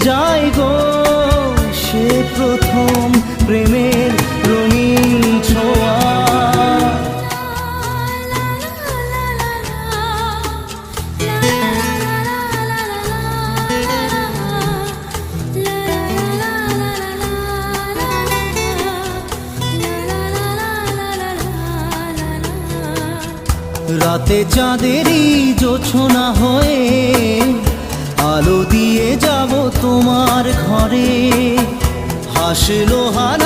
যায় গো সে প্রথম প্রেমের রঙিন ছোঁয়া। রাতে চাঁদেরই জোছনা হয়ে আলো দিয়ে যাব তোমার ঘরে, হাসলো হার